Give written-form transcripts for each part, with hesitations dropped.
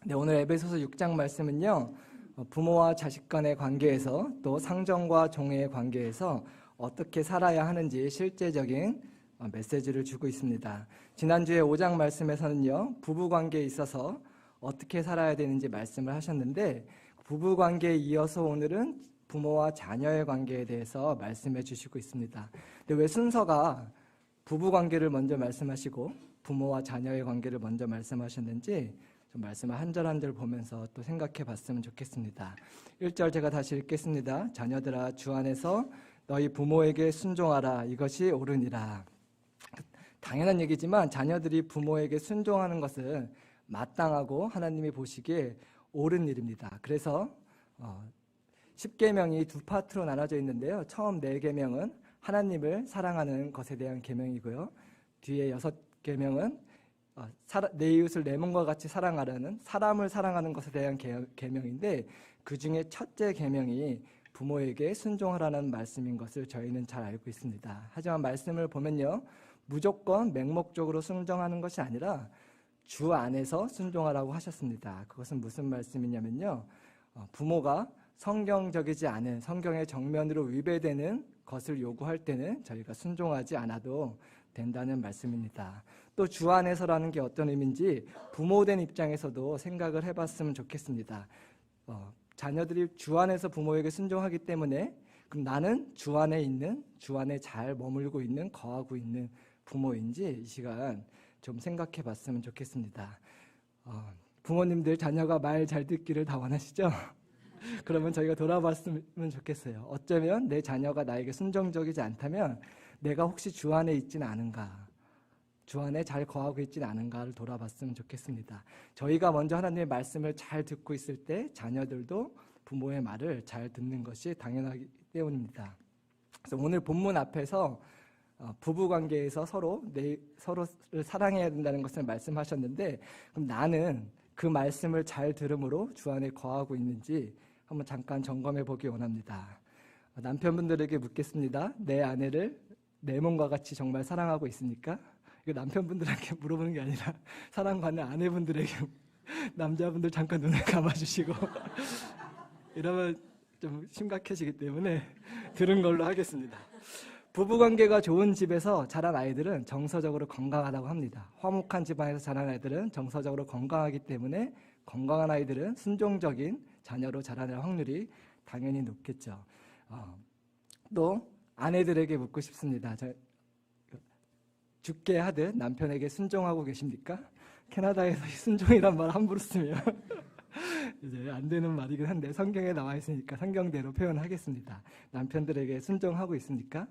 네, 오늘 에베소서 6장 말씀은요, 부모와 자식 간의 관계에서 또 상정과 종의 관계에서 어떻게 살아야 하는지 실제적인 메시지를 주고 있습니다. 지난주에 5장 말씀에서는요, 부부 관계에 있어서 어떻게 살아야 되는지 말씀을 하셨는데, 부부 관계에 이어서 오늘은 부모와 자녀의 관계에 대해서 말씀해 주시고 있습니다. 근데 왜 순서가 부부 관계를 먼저 말씀하시고 부모와 자녀의 관계를 먼저 말씀하셨는지 좀 말씀을 한 절 한 절 보면서 또 생각해 봤으면 좋겠습니다. 1절 제가 다시 읽겠습니다. 자녀들아, 주 안에서 너희 부모에게 순종하라. 이것이 옳으니라. 당연한 얘기지만 자녀들이 부모에게 순종하는 것은 마땅하고 하나님이 보시기에 옳은 일입니다. 그래서 10계명이 두 파트로 나눠져 있는데요. 처음 4계명은 하나님을 사랑하는 것에 대한 계명이고요. 뒤에 6계명은 내 이웃을 내 몸과 같이 사랑하라는 사람을 사랑하는 것에 대한 계명인데, 그 중에 첫째 계명이 부모에게 순종하라는 말씀인 것을 저희는 잘 알고 있습니다. 하지만 말씀을 보면요, 무조건 맹목적으로 순종하는 것이 아니라 주 안에서 순종하라고 하셨습니다. 그것은 무슨 말씀이냐면요, 부모가 성경적이지 않은, 성경의 정면으로 위배되는 것을 요구할 때는 저희가 순종하지 않아도 된다는 말씀입니다. 또 주 안에서라는 게 어떤 의미인지 부모된 입장에서도 생각을 해봤으면 좋겠습니다. 자녀들이 주 안에서 부모에게 순종하기 때문에 그럼 나는 주 안에 있는, 주 안에 잘 머물고 있는, 거하고 있는 부모인지 이 시간 좀 생각해 봤으면 좋겠습니다. 부모님들 자녀가 말 잘 듣기를 다 원하시죠? 그러면 저희가 돌아봤으면 좋겠어요. 어쩌면 내 자녀가 나에게 순종적이지 않다면 내가 혹시 주 안에 있지는 않은가, 주 안에 잘 거하고 있지는 않은가를 돌아봤으면 좋겠습니다. 저희가 먼저 하나님의 말씀을 잘 듣고 있을 때 자녀들도 부모의 말을 잘 듣는 것이 당연하기 때문입니다. 그래서 오늘 본문 앞에서 부부관계에서 서로를 사랑해야 된다는 것을 말씀하셨는데, 그럼 나는 그 말씀을 잘 들음으로 주 안에 거하고 있는지 한번 잠깐 점검해 보기 원합니다. 남편분들에게 묻겠습니다. 내 아내를 내 몸과 같이 정말 사랑하고 있습니까? 이거 남편분들에게 물어보는 게 아니라 사랑받는 아내분들에게, 남자분들 잠깐 눈을 감아주시고 이러면 좀 심각해지기 때문에 들은 걸로 하겠습니다. 부부관계가 좋은 집에서 자란 아이들은 정서적으로 건강하다고 합니다. 화목한 집안에서 자란 아이들은 정서적으로 건강하기 때문에 건강한 아이들은 순종적인 자녀로 자라날 확률이 당연히 높겠죠. 또 아내들에게 묻고 싶습니다. 죽게 하듯 남편에게 순종하고 계십니까? 캐나다에서 순종이란 말 함부로 쓰면 이제 안 되는 말이긴 한데 성경에 나와 있으니까 성경대로 표현하겠습니다. 남편들에게 순종하고 있습니까?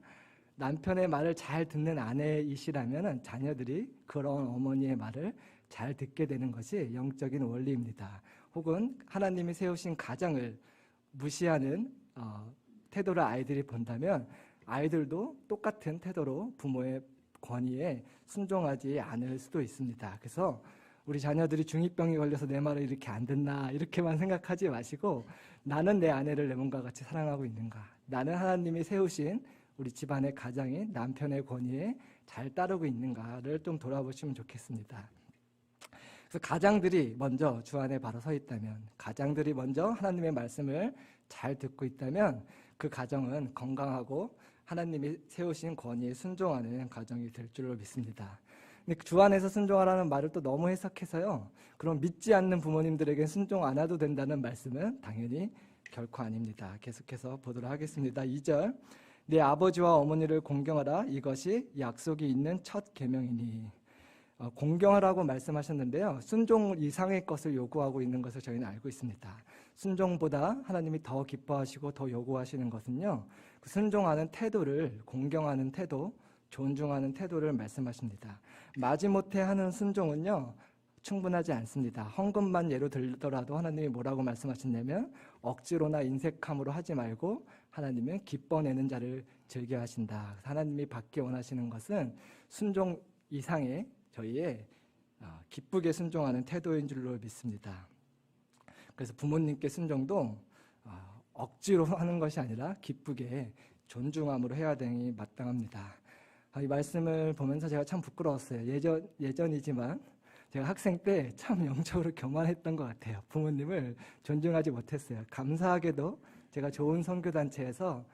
남편의 말을 잘 듣는 아내이시라면 자녀들이 그런 어머니의 말을 잘 듣게 되는 것이 영적인 원리입니다. 혹은 하나님이 세우신 가정을 무시하는 태도를 아이들이 본다면 아이들도 똑같은 태도로 부모의 권위에 순종하지 않을 수도 있습니다. 그래서 우리 자녀들이 중2병이 걸려서 내 말을 이렇게 안 듣나 이렇게만 생각하지 마시고, 나는 내 아내를 내 몸과 같이 사랑하고 있는가, 나는 하나님이 세우신 우리 집안의 가장인 남편의 권위에 잘 따르고 있는가를 좀 돌아보시면 좋겠습니다. 그래서 가장들이 먼저 주 안에 바로 서 있다면, 가장들이 먼저 하나님의 말씀을 잘 듣고 있다면 그 가정은 건강하고 하나님이 세우신 권위에 순종하는 가정이 될 줄로 믿습니다. 근데 주 안에서 순종하라는 말을 또 너무 해석해서요, 그럼 믿지 않는 부모님들에게 순종 안 해도 된다는 말씀은 당연히 결코 아닙니다. 계속해서 보도록 하겠습니다. 2절, 내 아버지와 어머니를 공경하라. 이것이 약속이 있는 첫 계명이니. 공경하라고 말씀하셨는데요, 순종 이상의 것을 요구하고 있는 것을 저희는 알고 있습니다. 순종보다 하나님이 더 기뻐하시고 더 요구하시는 것은요, 그 순종하는 태도를, 공경하는 태도, 존중하는 태도를 말씀하십니다. 마지못해 하는 순종은요 충분하지 않습니다. 헌금만 예로 들더라도 하나님이 뭐라고 말씀하셨냐면, 억지로나 인색함으로 하지 말고 하나님은 기뻐내는 자를 즐겨하신다. 하나님이 받기 원하시는 것은 순종 이상의 저희의 기쁘게 순종하는 태도인 줄로 믿습니다. 그래서 부모님께 순종도 억지로 하는 것이 아니라 기쁘게 존중함으로 해야 되니 마땅합니다. 이 말씀을 보면서 제가 참 부끄러웠어요. 예전이지만 제가 학생 때 참 영적으로 교만했던 것 같아요. 부모님을 존중하지 못했어요. 감사하게도 제가 좋은 선교단체에서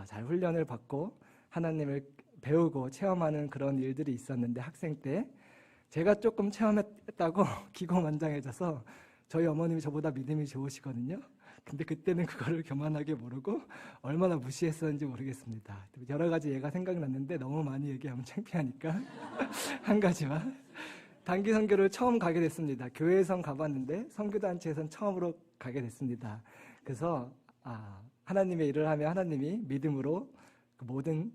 잘 훈련을 받고 하나님을 배우고 체험하는 그런 일들이 있었는데, 학생 때 제가 조금 체험했다고 기고만장해져서, 저희 어머님이 저보다 믿음이 좋으시거든요. 근데 그때는 그거를 교만하게 모르고 얼마나 무시했었는지 모르겠습니다. 여러 가지 예가 생각났는데 너무 많이 얘기하면 창피하니까 한 가지만. 단기 선교를 처음 가게 됐습니다. 교회에선 가봤는데 선교단체에선 처음으로 가게 됐습니다. 그래서 하나님의 일을 하면 하나님이 믿음으로 그 모든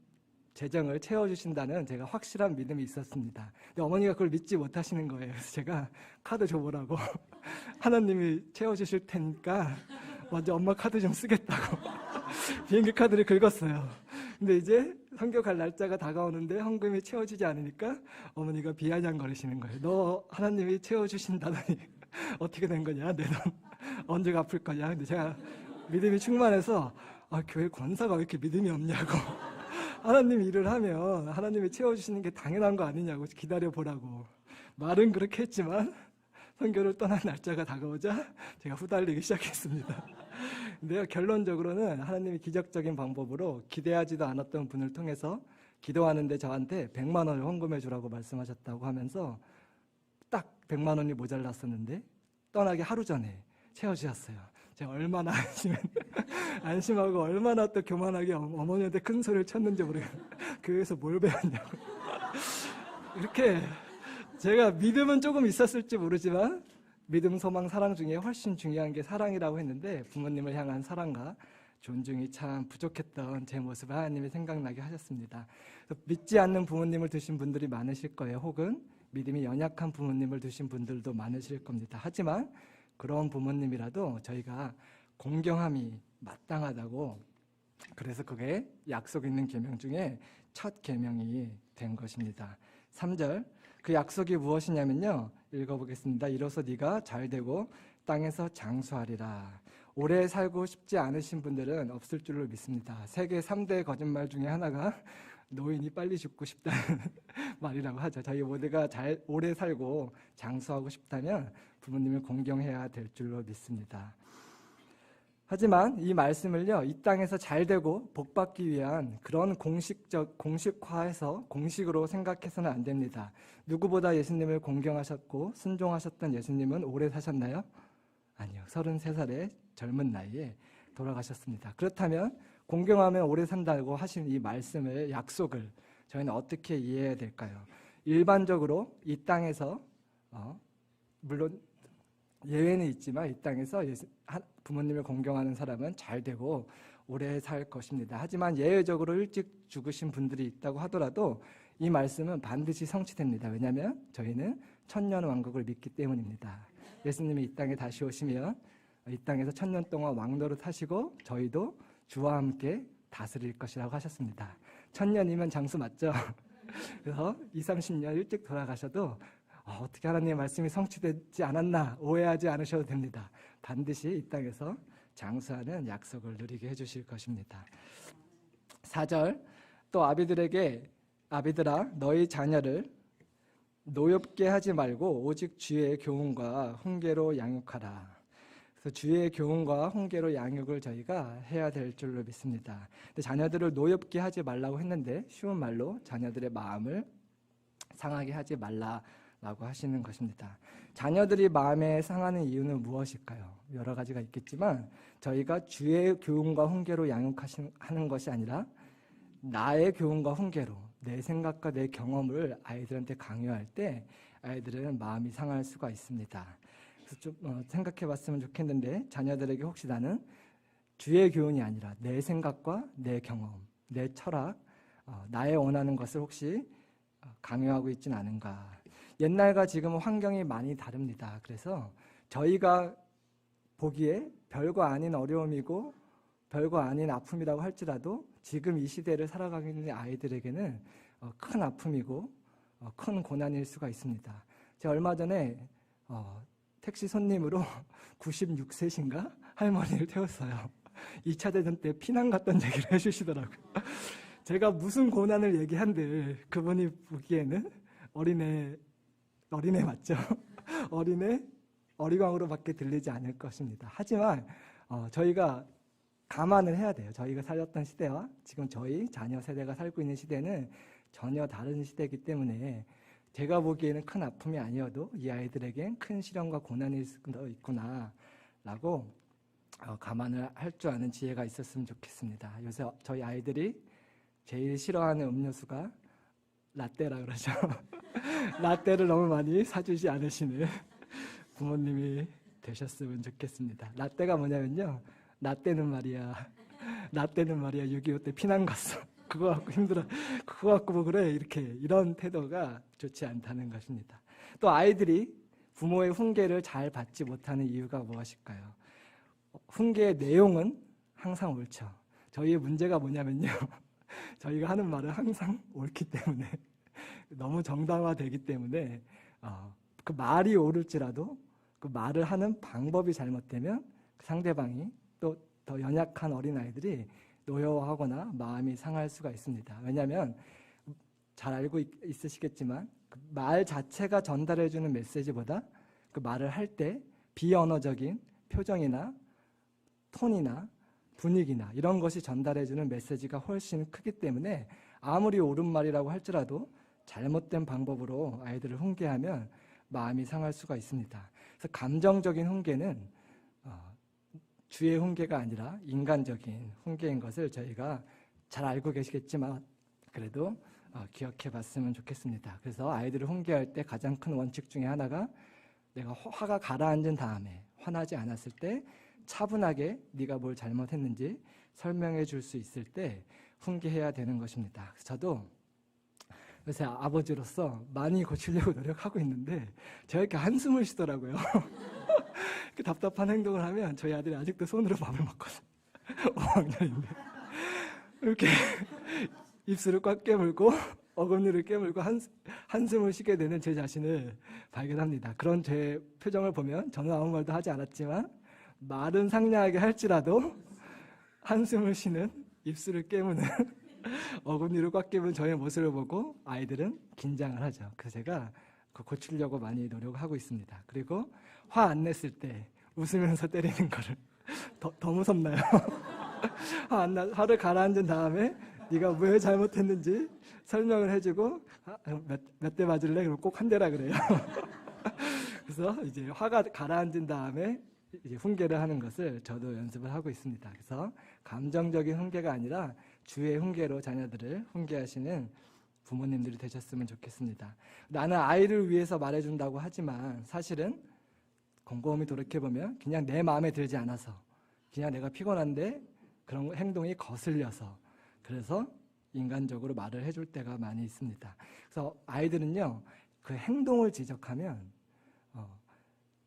재정을 채워주신다는 제가 확실한 믿음이 있었습니다. 근데 어머니가 그걸 믿지 못하시는 거예요. 그래서 제가 카드 줘보라고 하나님이 채워주실 테니까 먼저 엄마 카드 좀 쓰겠다고 비행기 카드를 긁었어요. 근데 이제 선교 갈 날짜가 다가오는데 헌금이 채워지지 않으니까 어머니가 비아냥거리시는 거예요. 너 하나님이 채워주신다더니 어떻게 된 거냐? 내 돈 언제 갚을 거냐? 근데 제가 믿음이 충만해서 교회 권사가 왜 이렇게 믿음이 없냐고, 하나님 일을 하면 하나님이 채워주시는 게 당연한 거 아니냐고 기다려보라고 말은 그렇게 했지만 선교를 떠난 날짜가 다가오자 제가 후달리기 시작했습니다. 근데 결론적으로는 하나님이 기적적인 방법으로 기대하지도 않았던 분을 통해서 기도하는데 저한테 100만 원을 헌금해 주라고 말씀하셨다고 하면서 딱 100만 원이 모자랐었는데 떠나기 하루 전에 채워주셨어요. 제가 얼마나 안심하고 얼마나 또 교만하게 어머니한테 큰 소리를 쳤는지 모르겠어요. 교회에서 뭘 배웠냐고. 이렇게 제가 믿음은 조금 있었을지 모르지만 믿음, 소망, 사랑 중에 훨씬 중요한 게 사랑이라고 했는데, 부모님을 향한 사랑과 존중이 참 부족했던 제 모습을 하나님이 생각나게 하셨습니다. 믿지 않는 부모님을 두신 분들이 많으실 거예요. 혹은 믿음이 연약한 부모님을 두신 분들도 많으실 겁니다. 하지만 그런 부모님이라도 저희가 공경함이 마땅하다고, 그래서 그게 약속 있는 계명 중에 첫 계명이 된 것입니다. 3절, 그 약속이 무엇이냐면요, 읽어보겠습니다. 이로써 네가 잘되고 땅에서 장수하리라. 오래 살고 싶지 않으신 분들은 없을 줄로 믿습니다. 세계 3대 거짓말 중에 하나가 노인이 빨리 죽고 싶다는 말이라고 하죠. 저희 모두가 오래 살고 장수하고 싶다면 부모님을 공경해야 될 줄로 믿습니다. 하지만 이 말씀을요, 이 땅에서 잘되고 복받기 위한 그런 공식화해서 공식으로 생각해서는 안 됩니다. 누구보다 예수님을 공경하셨고 순종하셨던 예수님은 오래 사셨나요? 아니요. 33살의 젊은 나이에 돌아가셨습니다. 그렇다면 공경하면 오래 산다고 하신 이 말씀을, 약속을 저희는 어떻게 이해해야 될까요? 일반적으로 이 땅에서 물론 예외는 있지만 이 땅에서 부모님을 공경하는 사람은 잘 되고 오래 살 것입니다. 하지만 예외적으로 일찍 죽으신 분들이 있다고 하더라도 이 말씀은 반드시 성취됩니다. 왜냐하면 저희는 천년 왕국을 믿기 때문입니다. 예수님이 이 땅에 다시 오시면 이 땅에서 천년 동안 왕노릇 하시고 저희도 주와 함께 다스릴 것이라고 하셨습니다. 천년이면 장수 맞죠? 그래서 20, 30년 일찍 돌아가셔도 어떻게 하나님의 말씀이 성취되지 않았나 오해하지 않으셔도 됩니다. 반드시 이 땅에서 장수하는 약속을 누리게 해주실 것입니다. 4절, 또 아비들아 너희 자녀를 노엽게 하지 말고 오직 주의 교훈과 훈계로 양육하라. 그래서 주의 교훈과 훈계로 양육을 저희가 해야 될 줄로 믿습니다. 근데 자녀들을 노엽게 하지 말라고 했는데 쉬운 말로 자녀들의 마음을 상하게 하지 말라라고 하시는 것입니다. 자녀들이 마음에 상하는 이유는 무엇일까요? 여러 가지가 있겠지만 저희가 주의 교훈과 훈계로 양육하는 것이 아니라 나의 교훈과 훈계로 내 생각과 내 경험을 아이들한테 강요할 때 아이들은 마음이 상할 수가 있습니다. 그래서 좀 생각해 봤으면 좋겠는데, 자녀들에게 혹시 나는 주의 교훈이 아니라 내 생각과 내 경험, 내 철학, 나의 원하는 것을 혹시 강요하고 있진 않은가. 옛날과 지금은 환경이 많이 다릅니다. 그래서 저희가 보기에 별거 아닌 어려움이고 별거 아닌 아픔이라고 할지라도 지금 이 시대를 살아가고 있는 아이들에게는 큰 아픔이고 큰 고난일 수가 있습니다. 제가 얼마 전에 택시 손님으로 96세신가 할머니를 태웠어요. 2차 대전 때 피난 갔던 얘기를 해주시더라고요. 제가 무슨 고난을 얘기한들 그분이 보기에는 어린애 어린애 맞죠? 어린애, 어리광으로밖에 들리지 않을 것입니다. 하지만 저희가 감안을 해야 돼요. 저희가 살았던 시대와 지금 저희 자녀 세대가 살고 있는 시대는 전혀 다른 시대이기 때문에 제가 보기에는 큰 아픔이 아니어도 이 아이들에겐 큰 시련과 고난이 있구나라고 감안을 할 줄 아는 지혜가 있었으면 좋겠습니다. 요새 저희 아이들이 제일 싫어하는 음료수가 라떼라 그러죠. 라떼를 너무 많이 사주지 않으시는 부모님이 되셨으면 좋겠습니다. 라떼가 뭐냐면요. 라떼는 말이야 6.25 때 피난 갔어. 그거 갖고 힘들어. 그거 갖고 뭐 그래. 이런 태도가 좋지 않다는 것입니다. 또 아이들이 부모의 훈계를 잘 받지 못하는 이유가 무엇일까요? 훈계의 내용은 항상 옳죠. 저희의 문제가 뭐냐면요. 저희가 하는 말은 항상 옳기 때문에 너무 정당화되기 때문에 그 말이 옳을지라도 그 말을 하는 방법이 잘못되면 상대방이 또 더 연약한 어린아이들이 노여워하거나 마음이 상할 수가 있습니다. 왜냐하면 잘 알고 있으시겠지만 그 말 자체가 전달해주는 메시지보다 그 말을 할 때 비언어적인 표정이나 톤이나 분위기나 이런 것이 전달해주는 메시지가 훨씬 크기 때문에 아무리 옳은 말이라고 할지라도 잘못된 방법으로 아이들을 훈계하면 마음이 상할 수가 있습니다. 그래서 감정적인 훈계는 주의 훈계가 아니라 인간적인 훈계인 것을 저희가 잘 알고 계시겠지만 그래도 기억해 봤으면 좋겠습니다. 그래서 아이들을 훈계할 때 가장 큰 원칙 중에 하나가 내가 화가 가라앉은 다음에 화나지 않았을 때 차분하게 네가 뭘 잘못했는지 설명해 줄 수 있을 때 훈계해야 되는 것입니다. 저도 요새 아버지로서 많이 고치려고 노력하고 있는데 제가 이렇게 한숨을 쉬더라고요. 그 답답한 행동을 하면 저희 아들이 아직도 손으로 밥을 먹거든요. 5학년인데 이렇게 입술을 꽉 깨물고 어금니를 깨물고 한숨을 쉬게 되는 제 자신을 발견합니다. 그런 제 표정을 보면 저는 아무 말도 하지 않았지만 말은 상냥하게 할지라도 한숨을 쉬는 입술을 깨무는 어금니를 꽉 깨문 저의 모습을 보고 아이들은 긴장을 하죠. 그래서 제가 고치려고 많이 노력하고 있습니다. 그리고 화 안 냈을 때 웃으면서 때리는 거를 더 무섭나요? 화를 가라앉은 다음에 네가 왜 잘못했는지 설명을 해주고 몇 대 맞을래? 그럼 꼭 한 대라 그래요. 그래서 이제 화가 가라앉은 다음에 이제 훈계를 하는 것을 저도 연습을 하고 있습니다. 그래서 감정적인 훈계가 아니라 주의 훈계로 자녀들을 훈계하시는 부모님들이 되셨으면 좋겠습니다. 나는 아이를 위해서 말해준다고 하지만 사실은 곰곰이 돌이켜보면 그냥 내 마음에 들지 않아서 그냥 내가 피곤한데 그런 행동이 거슬려서 그래서 인간적으로 말을 해줄 때가 많이 있습니다. 그래서 아이들은요 그 행동을 지적하면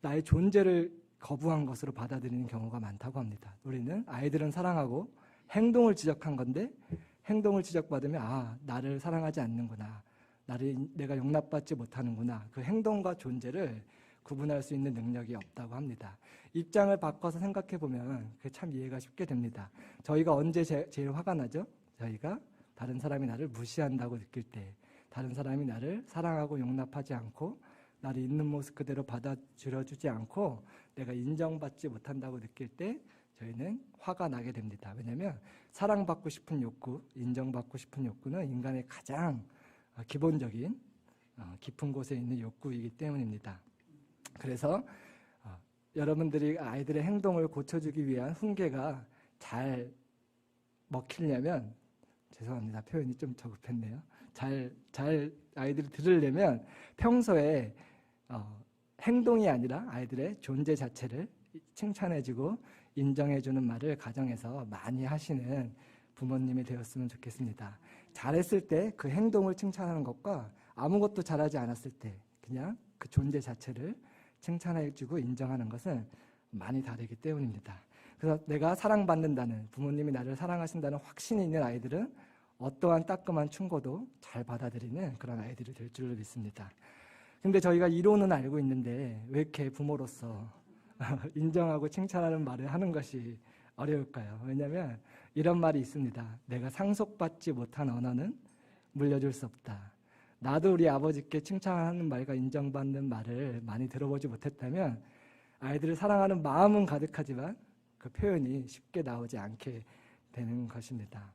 나의 존재를 거부한 것으로 받아들이는 경우가 많다고 합니다. 우리는 아이들은 사랑하고 행동을 지적한 건데 행동을 지적받으면 나를 사랑하지 않는구나. 내가 용납받지 못하는구나. 그 행동과 존재를 구분할 수 있는 능력이 없다고 합니다. 입장을 바꿔서 생각해보면 그게 참 이해가 쉽게 됩니다. 저희가 언제 제일 화가 나죠? 저희가 다른 사람이 나를 무시한다고 느낄 때, 다른 사람이 나를 사랑하고 용납하지 않고 나를 있는 모습 그대로 받아들여주지 않고 내가 인정받지 못한다고 느낄 때 저희는 화가 나게 됩니다. 왜냐하면 사랑받고 싶은 욕구, 인정받고 싶은 욕구는 인간의 가장 기본적인 깊은 곳에 있는 욕구이기 때문입니다. 그래서 여러분들이 아이들의 행동을 고쳐주기 위한 훈계가 잘 먹히려면 죄송합니다. 표현이 좀 저급했네요. 잘 아이들이 들으려면 평소에 행동이 아니라 아이들의 존재 자체를 칭찬해주고 인정해주는 말을 가정에서 많이 하시는 부모님이 되었으면 좋겠습니다. 잘했을 때 그 행동을 칭찬하는 것과 아무것도 잘하지 않았을 때 그냥 그 존재 자체를 칭찬해주고 인정하는 것은 많이 다르기 때문입니다. 그래서 내가 사랑받는다는, 부모님이 나를 사랑하신다는 확신이 있는 아이들은 어떠한 따끔한 충고도 잘 받아들이는 그런 아이들이 될 줄로 믿습니다. 근데 저희가 이론은 알고 있는데 왜 이렇게 부모로서 인정하고 칭찬하는 말을 하는 것이 어려울까요? 왜냐하면 이런 말이 있습니다. 내가 상속받지 못한 언어는 물려줄 수 없다. 나도 우리 아버지께 칭찬하는 말과 인정받는 말을 많이 들어보지 못했다면 아이들을 사랑하는 마음은 가득하지만 그 표현이 쉽게 나오지 않게 되는 것입니다.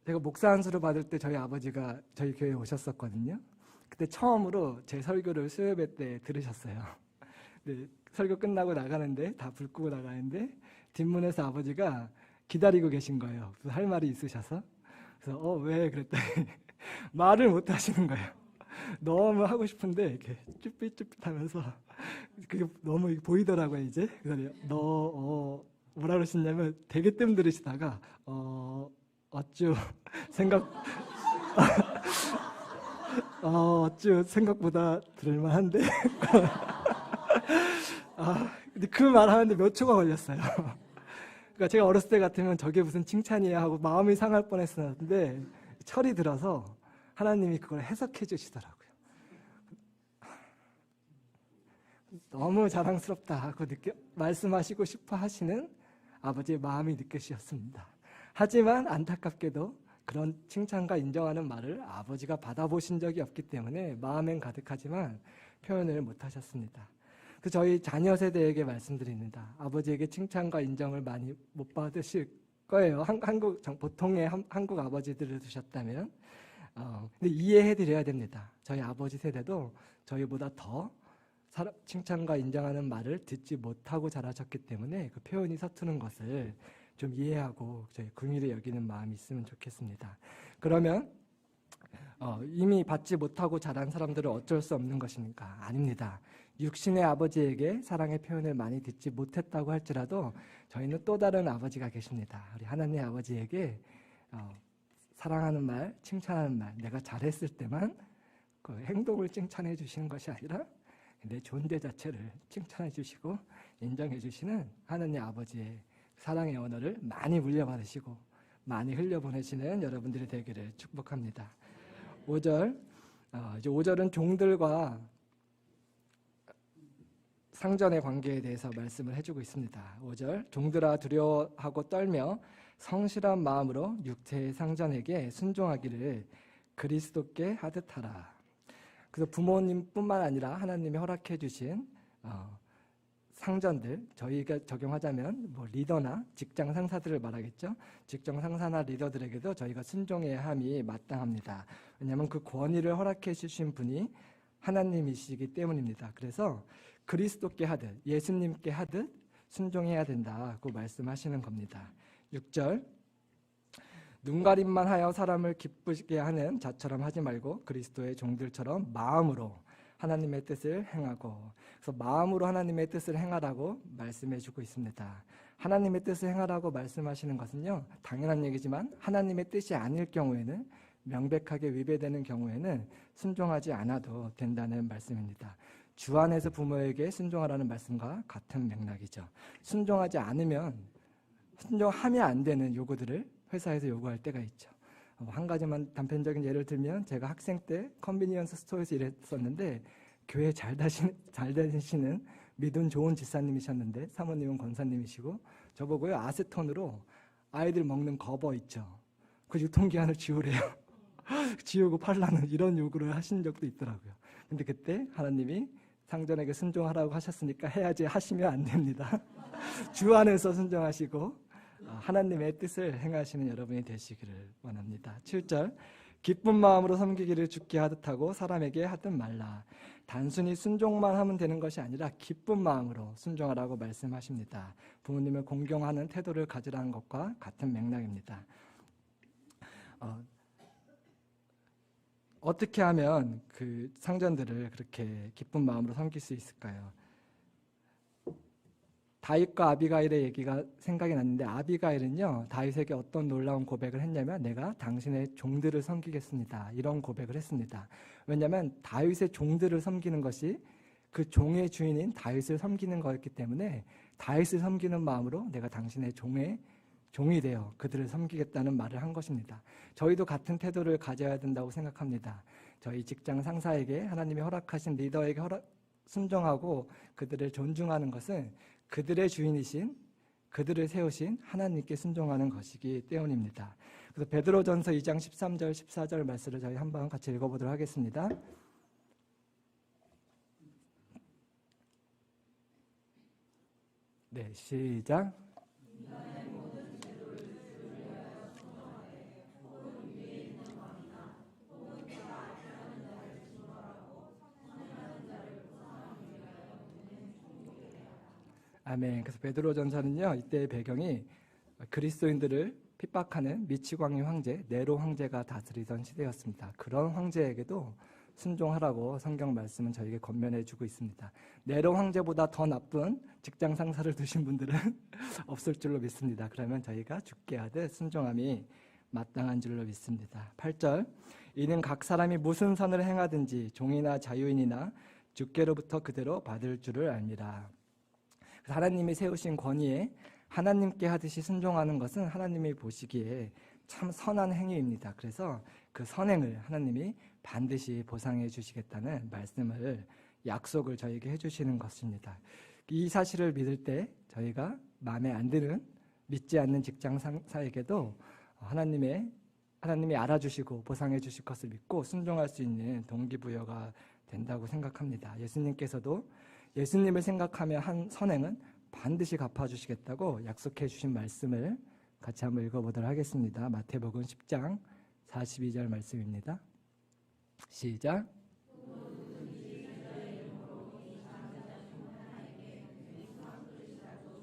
제가 목사 안수를 받을 때 저희 아버지가 저희 교회에 오셨었거든요. 그때 처음으로 제 설교를 수요예배 때 들으셨어요. 근데 설교 끝나고 나가는데 다 불 끄고 나가는데 뒷문에서 아버지가 기다리고 계신 거예요. 할 말이 있으셔서. 그래서 왜 그랬더니 말을 못 하시는 거예요. 너무 하고 싶은데 이렇게 쭈삣쭈삣하면서 그게 너무 보이더라고요. 이제 그래서 뭐라 그러시냐면 되게 뜸들이시다가 어쭈 생각보다 들을만한데 근데 그 말 하는데 몇 초가 걸렸어요. 그러니까 제가 어렸을 때 같으면 저게 무슨 칭찬이야 하고 마음이 상할 뻔했었는데 철이 들어서 하나님이 그걸 해석해 주시더라고요. 너무 자랑스럽다 하고 말씀하시고 싶어 하시는 아버지의 마음이 느껴지셨습니다. 하지만 안타깝게도 그런 칭찬과 인정하는 말을 아버지가 받아보신 적이 없기 때문에 마음엔 가득하지만 표현을 못하셨습니다. 저희 자녀 세대에게 말씀드립니다. 아버지에게 칭찬과 인정을 많이 못 받으실 거예요. 보통의 한국 아버지들을 두셨다면. 근데 이해해드려야 됩니다. 저희 아버지 세대도 저희보다 더 칭찬과 인정하는 말을 듣지 못하고 자라셨기 때문에 그 표현이 서투는 것을 좀 이해하고 저희 긍휼히 여기는 마음이 있으면 좋겠습니다. 그러면 이미 받지 못하고 자란 사람들은 어쩔 수 없는 것입니까? 아닙니다. 육신의 아버지에게 사랑의 표현을 많이 듣지 못했다고 할지라도 저희는 또 다른 아버지가 계십니다. 우리 하나님의 아버지에게 사랑하는 말, 칭찬하는 말, 내가 잘했을 때만 그 행동을 칭찬해 주시는 것이 아니라 내 존재 자체를 칭찬해 주시고 인정해 주시는 하나님 아버지의 사랑의 언어를 많이 물려받으시고 많이 흘려보내시는 여러분들이 되기를 축복합니다. 5절, 이제 5절은 종들과 상전의 관계에 대해서 말씀을 해주고 있습니다. 5절, 종들아 두려워하고 떨며 성실한 마음으로 육체의 상전에게 순종하기를 그리스도께 하듯 하라. 그래서 부모님뿐만 아니라 하나님이 허락해 주신 상전들, 저희가 적용하자면 리더나 직장 상사들을 말하겠죠. 직장 상사나 리더들에게도 저희가 순종해야 함이 마땅합니다. 왜냐하면 그 권위를 허락해 주신 분이 하나님이시기 때문입니다. 그래서 그리스도께 하듯, 예수님께 하듯 순종해야 된다고 말씀하시는 겁니다. 6절, 눈가림만 하여 사람을 기쁘게 하는 자처럼 하지 말고 그리스도의 종들처럼 마음으로 하나님의 뜻을 행하고, 그래서 마음으로 하나님의 뜻을 행하라고 말씀해주고 있습니다. 하나님의 뜻을 행하라고 말씀하시는 것은요, 당연한 얘기지만 하나님의 뜻이 아닐 경우에는, 명백하게 위배되는 경우에는 순종하지 않아도 된다는 말씀입니다. 주 안에서 부모에게 순종하라는 말씀과 같은 맥락이죠. 순종하지 않으면, 순종하면 안 되는 요구들을 회사에서 요구할 때가 있죠. 한 가지만 단편적인 예를 들면, 제가 학생 때 컨비니언스 스토어에서 일했었는데 교회 잘 다니시는 믿음 좋은 집사님이셨는데, 사모님은 권사님이시고 저보고요, 아세톤으로 아이들 먹는 거버 있죠, 그 유통기한을 지우래요. 지우고 팔라는 이런 요구를 하신 적도 있더라고요. 근데 그때 하나님이 상전에게 순종하라고 하셨으니까 해야지 하시면 안 됩니다. 주 안에서 순종하시고 하나님의 뜻을 행하시는 여러분이 되시기를 원합니다. 7절, 기쁜 마음으로 섬기기를 주께 하듯 하고 사람에게 하듯 말라. 단순히 순종만 하면 되는 것이 아니라 기쁜 마음으로 순종하라고 말씀하십니다. 부모님을 공경하는 태도를 가지라는 것과 같은 맥락입니다. 어떻게 하면 그 상전들을 그렇게 기쁜 마음으로 섬길 수 있을까요? 다윗과 아비가일의 얘기가 생각이 났는데, 아비가일은요, 다윗에게 어떤 놀라운 고백을 했냐면, 내가 당신의 종들을 섬기겠습니다, 이런 고백을 했습니다. 왜냐하면 다윗의 종들을 섬기는 것이 그 종의 주인인 다윗을 섬기는 거였기 때문에, 다윗을 섬기는 마음으로 내가 당신의 종이 되어 그들을 섬기겠다는 말을 한 것입니다. 저희도 같은 태도를 가져야 된다고 생각합니다. 저희 직장 상사에게, 하나님이 허락하신 리더에게 순종하고 그들을 존중하는 것은 그들의 주인이신, 그들을 세우신 하나님께 순종하는 것이기 때문입니다. 그래서 베드로전서 2장 13절 14절 말씀을 저희 한번 같이 읽어보도록 하겠습니다. 네, 시작. 아멘. 그래서 베드로전서는요, 이때의 배경이 그리스도인들을 핍박하는 미치광이 황제 네로 황제가 다스리던 시대였습니다. 그런 황제에게도 순종하라고 성경 말씀은 저에게 권면해주고 있습니다. 네로 황제보다 더 나쁜 직장 상사를 두신 분들은 없을 줄로 믿습니다. 그러면 저희가 죽게 하듯 순종함이 마땅한 줄로 믿습니다. 8절, 이는 각 사람이 무슨 선을 행하든지 종이나 자유인이나 주께로부터 그대로 받을 줄을 압니다. 하나님이 세우신 권위에 하나님께 하듯이 순종하는 것은 하나님이 보시기에 참 선한 행위입니다. 그래서 그 선행을 하나님이 반드시 보상해 주시겠다는 말씀을, 약속을 저에게 해주시는 것입니다. 이 사실을 믿을 때 저희가 마음에 안 드는, 믿지 않는 직장 상사에게도 하나님이 알아주시고 보상해 주실 것을 믿고 순종할 수 있는 동기부여가 된다고 생각합니다. 예수님께서도 예수님을 생각하며 한 선행은 반드시 갚아주시겠다고 약속해 주신 말씀을 같이 한번 읽어보도록 하겠습니다. 마태복음 10장 42절 말씀입니다. 시작.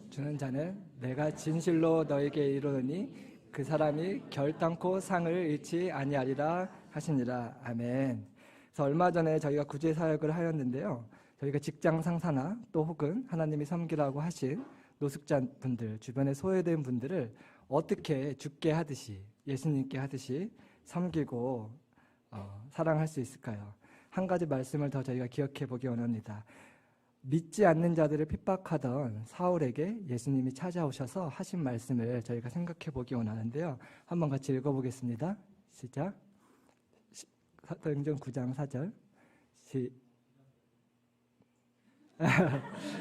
주는 자는 내가 진실로 너에게 이르노니 그 사람이 결단코 상을 잃지 아니하리라 하시니라. 아멘. 그래서 얼마 전에 저희가 구제 사역을 하였는데요. 저희가 직장 상사나 또 혹은 하나님이 섬기라고 하신 노숙자분들, 주변에 소외된 분들을 어떻게 죽게 하듯이, 예수님께 하듯이 섬기고 사랑할 수 있을까요? 한 가지 말씀을 더 저희가 기억해 보기 원합니다. 믿지 않는 자들을 핍박하던 사울에게 예수님이 찾아오셔서 하신 말씀을 저희가 생각해 보기 원하는데요. 한번 같이 읽어보겠습니다. 시작. 사도행전 9장 4절.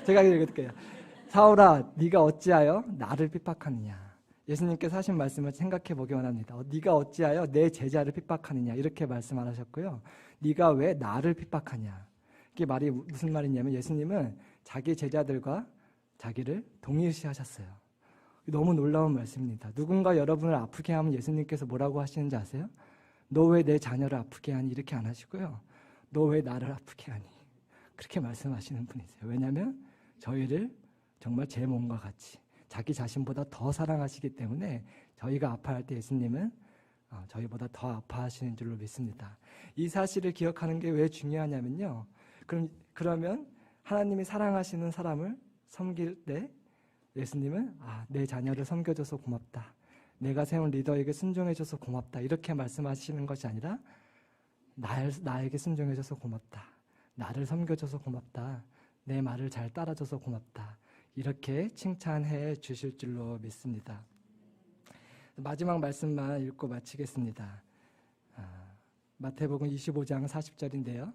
제가 읽을게요. 사울아, 네가 어찌하여 나를 핍박하느냐. 예수님께서 하신 말씀을 생각해 보기 원합니다. 네가 어찌하여 내 제자를 핍박하느냐, 이렇게 말씀하셨고요. 네가 왜 나를 핍박하냐. 이게 말이 무슨 말이냐면 예수님은 자기 제자들과 자기를 동일시하셨어요. 너무 놀라운 말씀입니다. 누군가 여러분을 아프게 하면 예수님께서 뭐라고 하시는지 아세요? 너 왜 내 자녀를 아프게 하니? 이렇게 안 하시고요. 너 왜 나를 아프게 하니? 그렇게 말씀하시는 분이세요. 왜냐하면 저희를 정말 제 몸과 같이 자기 자신보다 더 사랑하시기 때문에 저희가 아파할 때 예수님은 저희보다 더 아파하시는 줄로 믿습니다. 이 사실을 기억하는 게 왜 중요하냐면요. 그러면 하나님이 사랑하시는 사람을 섬길 때 예수님은 내 자녀를 섬겨줘서 고맙다. 내가 세운 리더에게 순종해줘서 고맙다. 이렇게 말씀하시는 것이 아니라 나에게 순종해줘서 고맙다. 나를 섬겨줘서 고맙다. 내 말을 잘 따라줘서 고맙다. 이렇게 칭찬해 주실 줄로 믿습니다. 마지막 말씀만 읽고 마치겠습니다. 마태복음 25장 40절인데요.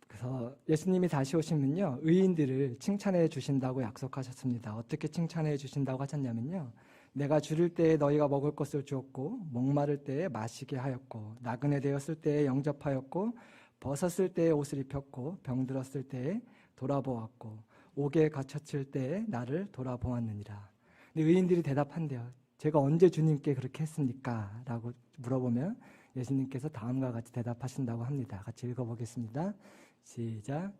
그래서 예수님이 다시 오시면요, 의인들을 칭찬해 주신다고 약속하셨습니다. 어떻게 칭찬해 주신다고 하셨냐면요, 내가 줄일 때에 너희가 먹을 것을 주었고, 목마를 때에 마시게 하였고, 나그네 되었을 때에 영접하였고, 벗었을 때에 옷을 입혔고, 병들었을 때에 돌아보았고, 옥에 갇혔을 때에 나를 돌아보았느니라. 근데 의인들이 대답한대요. 제가 언제 주님께 그렇게 했습니까? 라고 물어보면 예수님께서 다음과 같이 대답하신다고 합니다. 같이 읽어보겠습니다. 시작.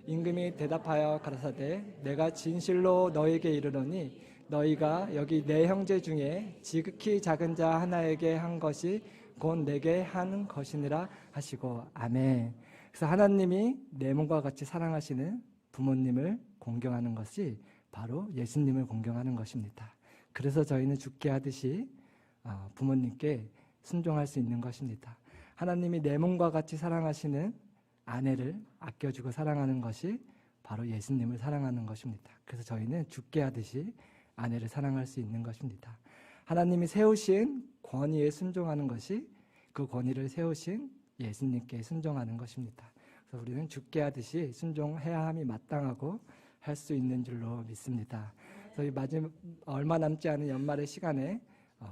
임금이 대답하여 가라사대 내가 진실로 너에게 이르노니 너희가 여기 내 형제 중에 지극히 작은 자 하나에게 한 것이 곧 내게 한 것이니라 하시고. 아멘. 그래서 하나님이 내 몸과 같이 사랑하시는 부모님을 공경하는 것이 바로 예수님을 공경하는 것입니다. 그래서 저희는 죽게 하듯이 부모님께 순종할 수 있는 것입니다. 하나님이 내 몸과 같이 사랑하시는 아내를 아껴주고 사랑하는 것이 바로 예수님을 사랑하는 것입니다. 그래서 저희는 죽게 하듯이 아내를 사랑할 수 있는 것입니다. 하나님이 세우신 권위에 순종하는 것이 그 권위를 세우신 예수님께 순종하는 것입니다. 그래서 우리는 죽게 하듯이 순종해야 함이 마땅하고 할 수 있는 줄로 믿습니다. 저희 얼마 남지 않은 연말의 시간에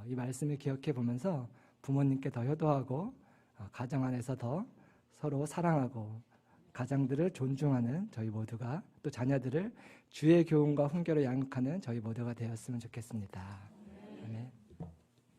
이 말씀을 기억해 보면서 부모님께 더 효도하고 가정 안에서 더 서로 사랑하고 가장들을 존중하는 저희 모두가, 또 자녀들을 주의 교훈과 훈계로 양육하는 저희 모두가 되었으면 좋겠습니다. 아멘.